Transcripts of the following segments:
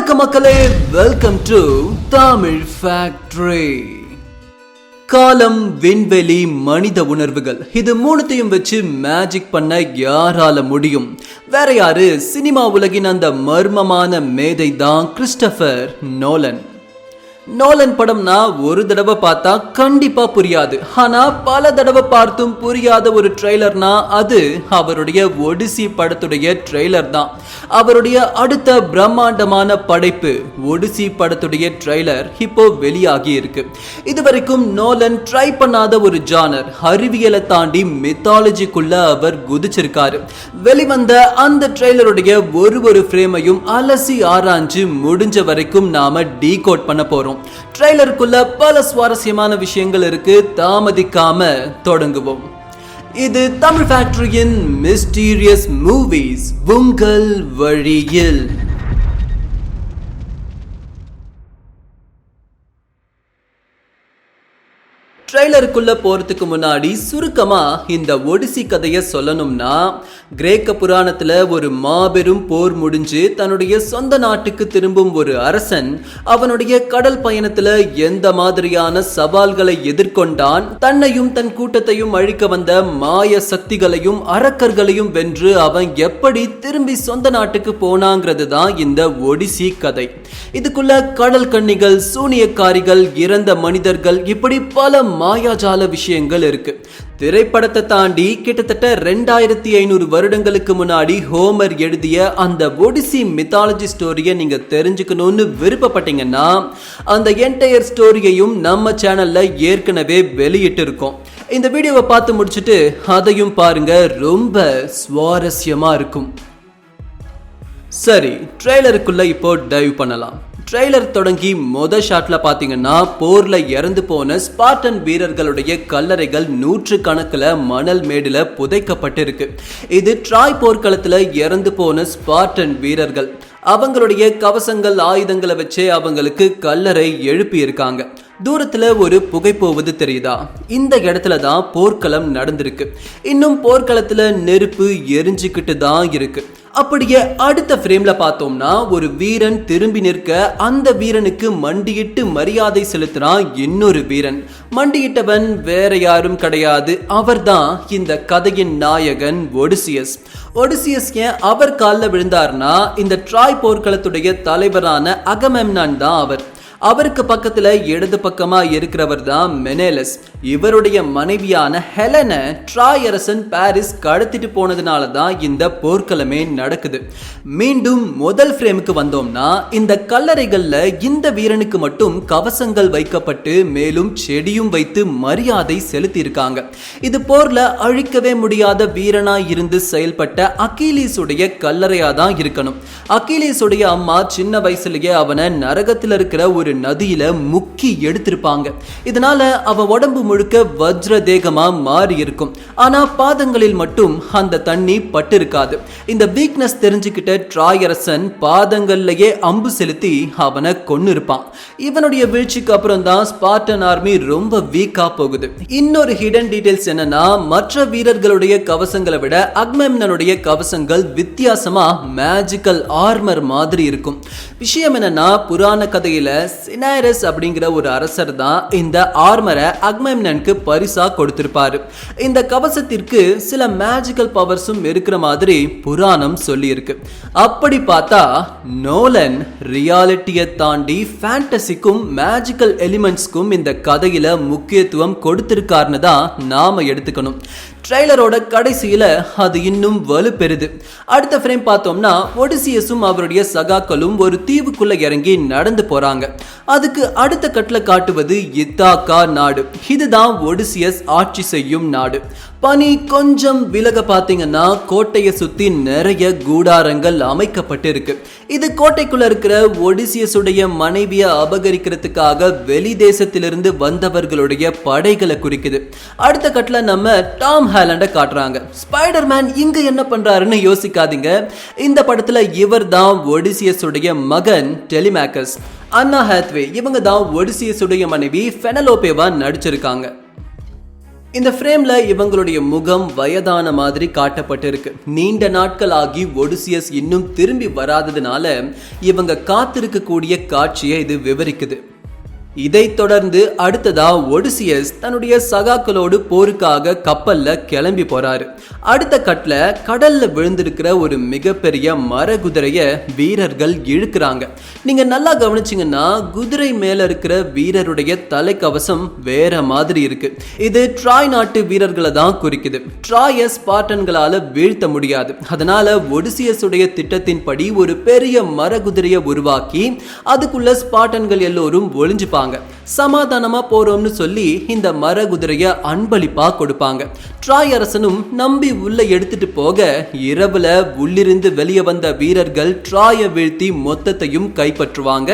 வணக்கம் மக்களே, welcome to Tamil factory. காலம், விண்வெளி, மனித உணர்வுகள், இது மூணுத்தையும் வச்சு மேஜிக் பண்ண யாரால முடியும்? வேற யாரு? சினிமா உலகின் அந்த மர்மமான மேதை தான் கிறிஸ்டபர் நோலன். நோலன் படம்னா ஒரு தடவை பார்த்தா கண்டிப்பா புரியாது. ஆனா பல தடவை பார்த்தும் புரியாத ஒரு ட்ரெய்லர்னா அது அவருடைய ஒடிசி படத்துடைய ட்ரெய்லர் தான். அவருடைய அடுத்த பிரம்மாண்டமான படைப்பு ஒடிசி படத்துடைய ட்ரெய்லர் இப்போ வெளியாகி இருக்கு. இதுவரைக்கும் நோலன் ட்ரை பண்ணாத ஒரு ஜானர், அறிவியலை தாண்டி மித்தாலஜிக்குள்ள அவர் குதிச்சிருக்காரு. வெளிவந்த அந்த ட்ரெய்லருடைய ஒரு ஃப்ரேமையும் அலசி ஆராய்ஞ்சு முடிஞ்ச வரைக்கும் நாம டீகோட் பண்ண போறோம். ட்ரெய்லருக்குள்ள பல சுவாரஸ்யமான விஷயங்கள் இருக்கு. தாமதிக்காம தொடங்குவோம். இது தமிழ் ஃபேக்டரியின் மிஸ்டீரியஸ் மூவிஸ், உங்கள் வழியில். ட்ரெய்லருக்குள்ள போறதுக்கு முன்னாடி சுருக்கமா இந்த ஒடிசி கதையை சொல்லணும்னா, கிரேக்க புராணத்துல ஒரு மாபெரும் போர் முடிஞ்சு தன்னுடைய சொந்த நாட்டுக்கு திரும்பும் ஒரு அரசன் அவனுடைய கடல் பயணத்துல எந்த மாதிரியான சவால்களை எதிர்கொண்டான், தன்னையும் தன் கூட்டத்தையும் அழிக்க வந்த மாய சக்திகளையும் அரக்கர்களையும் வென்று அவன் எப்படி திரும்பி சொந்த நாட்டுக்கு போனாங்கிறது தான் இந்த ஒடிசி கதை. இதுக்குள்ள கடல் கன்னிகள், சூனியக்காரிகள், இறந்த மனிதர்கள், இப்படி பல மாயாஜால விஷயங்கள் இருக்கு. திரைப்படத்தை தாண்டி கிட்டத்தட்ட 2500 வருடங்களுக்கு முன்னாடி ஹோமர் எழுதிய அந்த ஒடிசி மித்தாலஜி ஸ்டோரியை நீங்க தெரிஞ்சுக்கணும்னு விருப்பப்பட்டீங்கன்னா அந்த என்டையர் ஸ்டோரியையும் நம்ம சேனல்ல ஏற்கனவே வெளியிட்டு இருக்கோம். இந்த வீடியோவை பார்த்து முடிச்சுட்டு அதையும் பாருங்க, ரொம்ப சுவாரஸ்யமா இருக்கும். சரி, ட்ரெய்லருக்குள்ள இப்போ டைவ் பண்ணலாம். ட்ரெய்லர் தொடங்கி ஷாட்ல பாத்தீங்கன்னா போர்ல இறந்து போன ஸ்பார்டன் வீரர்களுடைய கல்லறைகள் 100 கணக்குல மணல் மேடுல புதைக்கப்பட்டிருக்கு. இது ட்ராய் போர்க்களத்துல இறந்து போன ஸ்பார்டன் வீரர்கள். அவங்களுடைய கவசங்கள், ஆயுதங்களை வச்சே அவங்களுக்கு கல்லறை எழுப்பி இருக்காங்க. தூரத்துல ஒரு புகை போவது தெரியுதா? இந்த இடத்துல தான் போர்க்களம் நடந்திருக்கு. இன்னும் போர்க்களத்துல நெருப்பு எரிஞ்சுக்கிட்டு தான் இருக்கு. அப்படியே அடுத்த ஃப்ரேம்ல பார்த்தோம்னா ஒரு வீரன் திரும்பி நிற்க, அந்த வீரனுக்கு மண்டியிட்டு மரியாதை செலுத்துறான் இன்னொரு வீரன். மண்டியிட்டவன் வேற யாரும் கிடையாது, அவர்தான் இந்த கதையின் நாயகன் ஒடிசியஸ். ஒடிசியஸ் ஏன் அவர் காலில் விழுந்தார்னா, இந்த ட்ராய் போர்க்களத்துடைய தலைவரான அகமெம்னான் தான் அவர். அவருக்கு பக்கத்துல இடது பக்கமா இருக்கிறவர் தான் மெனேலஸ். இவருடைய மனைவியான ஹெலனை ட்ராய் அரசன் பாரிஸ் கடத்திட்டு போனதுனால தான் இந்த போர்க்களமே நடக்குது. மீண்டும் முதல் ஃப்ரேமுக்கு வந்தோம்னா, இந்த கல்லறைகள்ல இந்த வீரனுக்கு மட்டும் கவசங்கள் வைக்கப்பட்டு மேலும் செடியும் வைத்து மரியாதை செலுத்தி இருக்காங்க. இது போர்ல அழிக்கவே முடியாத வீரனா இருந்து செயல்பட்ட அகிலீஸ் உடைய கல்லறையா தான் இருக்கணும். அகிலீஸ் உடைய அம்மா சின்ன வயசுலயே அவனை நரகத்தில் இருக்கிற ஒரு நதியில முக்கி எடுத்திருப்பாங்க. இதனால அவ உடம்பு முழுக்க வஜ்ர தேகமா மாறி இருக்கும். ஆனா பாதங்களில் மட்டும் அந்த தண்ணி பட்டு இருக்காது. இந்த வீக்னஸ் தெரிஞ்சுக்கிட்ட ட்ராய் அரசன் பாதங்கள்லயே அம்பு செலுத்தி அவனை கொன்னு இருப்பான். இவனுடைய வீழ்ச்சிக்கு அப்புறம் தான் ஸ்பார்டன் ஆர்மி ரொம்ப வீக்கா போகுது. இன்னொரு ஹிடன் டீடைல்ஸ் என்னன்னா, மற்ற வீரர்களுடைய கவசங்களை விட அகமெம்னானுடைய கவசங்கள் வித்தியாசமா மேஜிக்கல் ஆர்மர் மாதிரி இருக்கும். விஷயம் என்னன்னா, புராண கதையில சினாரஸ் அப்படிங்கிற ஒரு அரசர் தான் இந்த ஆர்மரை அகமெம்னானுக்கு பரிசா கொடுத்திருப்பாரு. இந்த கவசத்திற்கு சில மேஜிக்கல் பவர்ஸும் இருக்கிற மாதிரி புராணம் சொல்லி இருக்கு. அப்படி பார்த்தா நோலன் ரியாலிட்டியை தாண்டி ஃபேண்டசிக்கும் மேஜிக்கல் எலிமெண்ட்ஸ்க்கும் இந்த கதையில முக்கியத்துவம் கொடுத்திருக்காருன்னு தான் நாம எடுத்துக்கணும். ட்ரெய்லரோட கடைசியில அது இன்னும் வலுப்பெறுது. அடுத்த ஃப்ரேம் பார்த்தோம்னா ஒடிசியஸும் அவருடைய சகாக்களும் ஒரு தீவுக்குள்ள இறங்கி நடந்து போறாங்க. அதுக்கு அடுத்த கட்ல காட்டுவது இத்தாக்கா நாடு. இதுதான் ஒடிசியஸ் ஆட்சி செய்யும் நாடு. பனி கொஞ்சம் விலக பாத்தீங்கன்னா கோட்டையை சுத்தி நிறைய கூடாரங்கள் அமைக்கப்பட்டு இருக்கு. இது கோட்டைக்குள்ள இருக்கிற ஒடிசியஸுடைய மனைவியை அபகரிக்கிறதுக்காக வெளி தேசத்திலிருந்து வந்தவர்களுடைய படைகளை குறிக்குது. அடுத்த கட்ல நம்ம டாம் ஹாலண்ட காட்டுறாங்க. ஸ்பைடர்மேன் இங்க என்ன பண்றாருன்னு யோசிக்காதீங்க. இந்த படத்துல இவர் தான் ஒடிசியஸுடைய மகன் டெலிமேக்கஸ். அன்னா ஹாத்வே இவங்க தான் ஒடிசியஸுடைய மனைவி பெனலோபேவா நடிச்சிருக்காங்க. இந்த ஃப்ரேம்ல இவங்களுடைய முகம் வயதான மாதிரி காட்டப்பட்டிருக்கு. நீண்ட நாட்கள் ஆகி ஒடிசியஸ் இன்னும் திரும்பி வராததுனால இவங்க காத்திருக்கக்கூடிய காட்சியை இது விவரிக்குது. இதைத் தொடர்ந்து அடுத்ததா ஒடிசியஸ் தன்னுடைய சகாக்களோடு போருக்காக கப்பல்ல கிளம்பி போறாரு. அடுத்த கட்ல கடல்ல விழுந்திருக்கிற ஒரு மிகப்பெரிய மர குதிரைய வீரர்கள் இழுக்கிறாங்க. நீங்க நல்லா கவனிச்சீங்கன்னா குதிரை மேல இருக்கிற வீரருடைய தலைக்கவசம் வேற மாதிரி இருக்கு. இது ட்ராய் நாட்டு வீரர்களை தான் குறிக்குது. ட்ராய ஸ்பார்டன்களால வீழ்த்த முடியாது. அதனால ஒடிசியஸ் உடைய திட்டத்தின்படி ஒரு பெரிய மர குதிரையை உருவாக்கி அதுக்குள்ள ஸ்பார்டன்கள் எல்லோரும் ஒளிஞ்சுப்பாங்க. சமாதானமா போறோம்னு சொல்லி இந்த மர குதிரைய அன்பளிப்பா கொடுப்பாங்க. ட்ராய் அரசனும் நம்பி உள்ள எடுத்துட்டு போக இரவுல உள்ளிருந்து வெளியே வந்த வீரர்கள் ட்ராயை வீழ்த்தி மொத்தத்தையும் கைப்பற்றுவாங்க.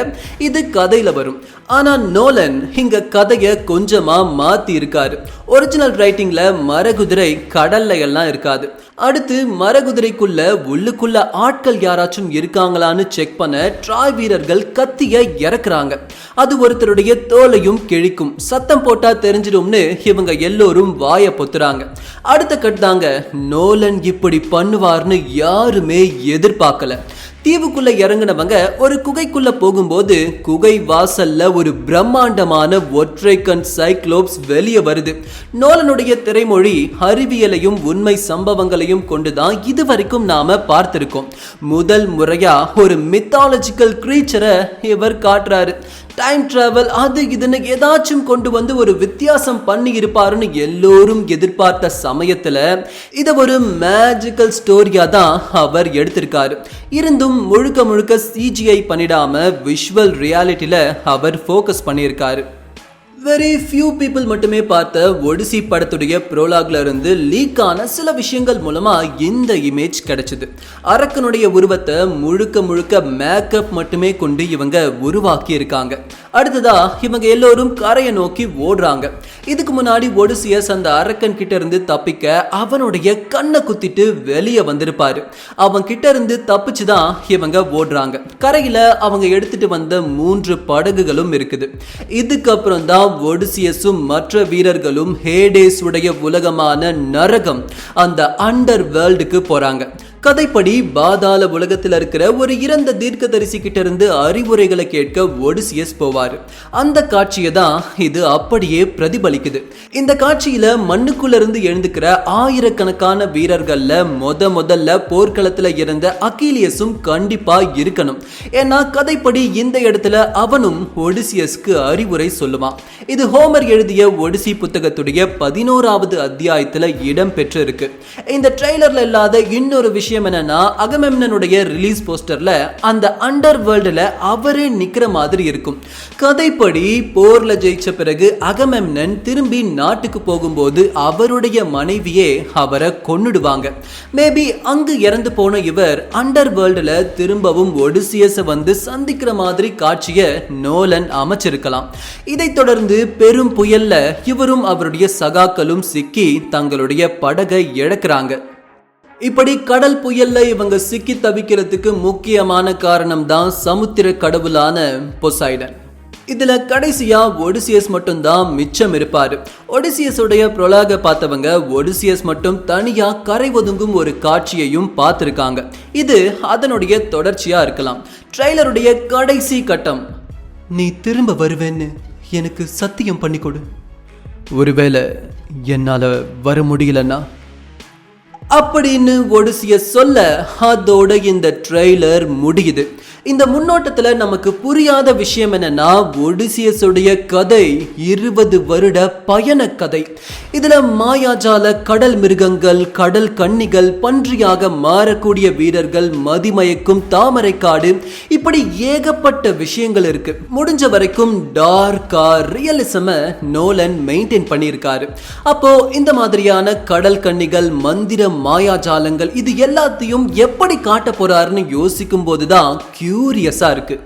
இது கதையில வரும். ஆனா நோலன் இங்க கதைய கொஞ்சமா மாத்தி இருக்காரு. ஒரிஜினல் ரைட்டிங்ல மரகுதிரை கடல்ல எல்லாம் இருக்காது. அடுத்து மரகுதிரைக்குள்ள உள்ளுக்குள்ள ஆட்கள் யாராச்சும் இருக்காங்களான்னு செக் பண்ண ட்ராய் வீரர்கள் கத்திய இறக்குறாங்க. அது ஒருத்தருடைய தோலையும் கிழிக்கும். சத்தம் போட்டா தெரிஞ்சிடும்னு இவங்க எல்லோரும் வாய பொத்துறாங்க. அடுத்த கட்டாங்க நோலன் இப்படி பண்ணுவார்னு யாருமே எதிர்பார்க்கல. தீவுக்குள்ள இறங்கினவங்க ஒரு குகைக்குள்ள போகும்போது குகை வாசல்ல ஒரு பிரம்மாண்டமான ஒற்றை கண் சைக்ளோப்ஸ் வெளியே வருது. நோலனுடைய திரைமொழி அறிவியலையும் உண்மை சம்பவங்களையும் கொண்டுதான் இதுவரைக்கும் நாம பார்த்திருக்கோம். முதல் முறையா ஒரு மித்தாலஜிக்கல் கிரீச்சரை இவர் காட்டுறாரு. டைம் டிராவல் அது இதுன்னு ஏதாச்சும் கொண்டு வந்து ஒரு வித்தியாசம் பண்ணி இருப்பாருன்னு எல்லோரும் எதிர்பார்த்த சமயத்துல இத ஒரு மேஜிக்கல் ஸ்டோரியா தான் அவர் எடுத்திருக்காரு. இருந்தும் முழுக்க முழுக்க சிஜிஐ பண்ணிடாம விஷுவல் ரியாலிட்டியில அவர் ஃபோக்கஸ் பண்ணியிருக்காரு. வெரி ஃபியூ பீப்புள் மட்டுமே பார்த்த ஒடிசி படத்துடைய ப்ரோலாக்ல இருந்து லீக் ஆன சில விஷயங்கள் மூலமா இந்த இமேஜ் கிடைச்சது. அரக்கனுடைய உருவத்தை முழுக்க முழுக்க மேக்கப் மட்டுமே கொண்டு இவங்க உருவாக்கி இருக்காங்க. அடுத்ததா இவங்க எல்லோரும் கரையை நோக்கி ஓடுறாங்க. இதுக்கு முன்னாடி ஒடிசியஸ் அந்த அரக்கன் கிட்ட இருந்து தப்பிக்க அவனுடைய கண்ணை குத்திட்டு வெளியே வந்திருப்பாரு. அவன் கிட்ட இருந்து தப்பிச்சுதான் இவங்க ஓடுறாங்க. கரையில அவங்க எடுத்துட்டு வந்த 3 படகுகளும் இருக்குது. இதுக்கப்புறம் தான் ஒடிசியஸும் மற்ற வீரர்களும் ஹேடேஸ் உடைய உலகமான நரகம் அந்த அண்டர் வேர்ல்டுக்கு போறாங்க. கதைப்படி பாதாள உலகத்தில் இருக்கிற ஒரு இறந்த தீர்க்கதரிசி கிட்ட இருந்து அறிவுரைகளை கேட்க ஒடிசியஸ் போவாரு. அந்த காட்சியை தான் இது அப்படியே பிரதிபலிக்குது. இந்த காட்சியில மண்ணுக்குள்ள இருந்து எழுந்துக்கிற ஆயிரக்கணக்கான வீரர்கள்ல முதல்ல போர்க்களத்துல இருந்த அகிலியஸும் கண்டிப்பா இருக்கணும். ஏன்னா கதைப்படி இந்த இடத்துல அவனும் ஒடிசியஸ்க்கு அறிவுரை சொல்லுவான். இது ஹோமர் எழுதிய ஒடிசி புத்தகத்துடைய 11வது அத்தியாயத்துல இடம் பெற்றிருக்கு. இந்த ட்ரெய்லர்ல இல்லாத இன்னொரு விஷயம் என்னன்னா அகமெம்னனுடைய ரிலீஸ் போஸ்டர்ல அந்த அண்டர் வேர்ல்டுல அவரே நிக்கிற மாதிரி இருக்கும். கதைப்படி போர்ல ஜெயிச்ச பிறகு அகமெம்னன் திரும்பி நாட்டுக்கு போகும்போது அவருடைய மனைவியே அவரை கொன்னுடுவாங்க. மேபி அங்கு இறந்து போன இவர் அண்டர் வேர்ல்டுல திரும்பவும் ஒடிசியஸ வந்து சந்திக்கிற மாதிரி காட்சியை நோலன் அமைச்சிருக்கலாம். இதைத் தொடர்ந்து பெரும் புயல்ல இவரும் அவருடைய சகாக்களும் சிக்கி தங்களுடைய படகை இழக்கிறாங்க. இப்படி கடல் புயல்ல இவங்க சிக்கி தவிக்கிறதுக்கு முக்கியமான காரணம் தான் சமுத்திர கடவுளான பொசைடன். இதுல கடைசியா ஒடிசியஸ் மட்டும் தான் மிச்சம் இருப்பாரு. ஒடிசியஸ் உடைய ப்ரோலாக பார்த்தவங்க ஒடிசியஸ் மட்டும் தனியா கரை ஒதுங்கும் ஒரு காட்சியையும் பார்த்திருக்காங்க. இது அதனுடைய தொடர்ச்சியா இருக்கலாம். ட்ரெய்லருடைய கடைசி கட்டம், நீ திரும்ப வருவேன்னு எனக்கு சத்தியம் பண்ணி கொடு, ஒருவேளை என்னால வர முடியலன்னா அப்படின்னு ஒடிசியஸ் சொல்ல அதோட இந்த ட்ரெய்லர் முடியுது. இந்த முன்னோட்டத்துல நமக்கு புரியாத விஷயம் என்னன்னா ஒடிசியஸுடைய கதை 20 வருட பயண கதை. இதுல மாயாஜால கடல் மிருகங்கள், கடல் கன்னிகள், பன்றியாக மாறக்கூடிய வீரர்கள், மதிமயக்கும் தாமரை காடு, இப்படி ஏகப்பட்ட விஷயங்கள் இருக்கு. முடிஞ்ச வரைக்கும் டார்க்கா ரியலிசம நோலன் மெயின்டைன் பண்ணியிருக்காரு. அப்போ இந்த மாதிரியான கடல் கன்னிகள், மந்திர மாயாஜாலங்கள், இது எல்லாத்தையும் எப்படி காட்ட போறாருன்னு யோசிக்கும் போதுதான் கியூரியஸா இருக்கு.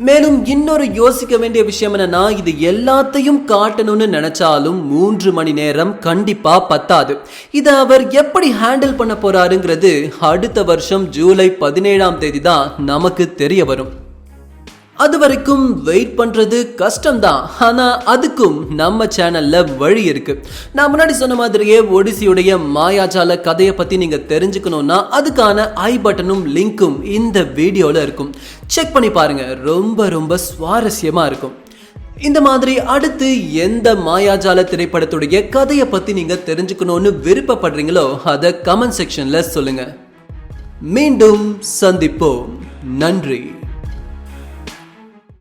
மேலும் இன்னொரு யோசிக்க வேண்டிய விஷயம் என்னன்னா, இது எல்லாத்தையும் காட்டணும்னு நினைச்சாலும் 3 மணி நேரம் கண்டிப்பா பத்தாது. இதை அவர் எப்படி ஹேண்டில் பண்ண போறாருங்கிறது அடுத்த வருஷம் ஜூலை 17ஆம் தேதி தான் நமக்கு தெரிய வரும். அது வரைக்கும் வெயிட் பண்றது கஷ்டம்தான். ஆனா அதுக்கும் நம்ம சேனல்ல வழி இருக்கு. நான் முன்னாடி சொன்ன மாதிரியே ஒடிசியுடைய மாயாஜால கதையை பத்தி நீங்க தெரிஞ்சுக்கணும்னா அதுக்கான ஐ பட்டனும் லிங்க்கும் இந்த வீடியோல இருக்கும். செக் பண்ணி பாருங்க, ரொம்ப ரொம்ப சுவாரஸ்யமா இருக்கும். இந்த மாதிரி அடுத்து எந்த மாயாஜால திரைப்படத்துடைய கதையை பத்தி நீங்க தெரிஞ்சுக்கணும்னு விருப்பப்படுறீங்களோ அதை கமெண்ட் செக்ஷன்ல சொல்லுங்க. மீண்டும் சந்திப்போம். நன்றி.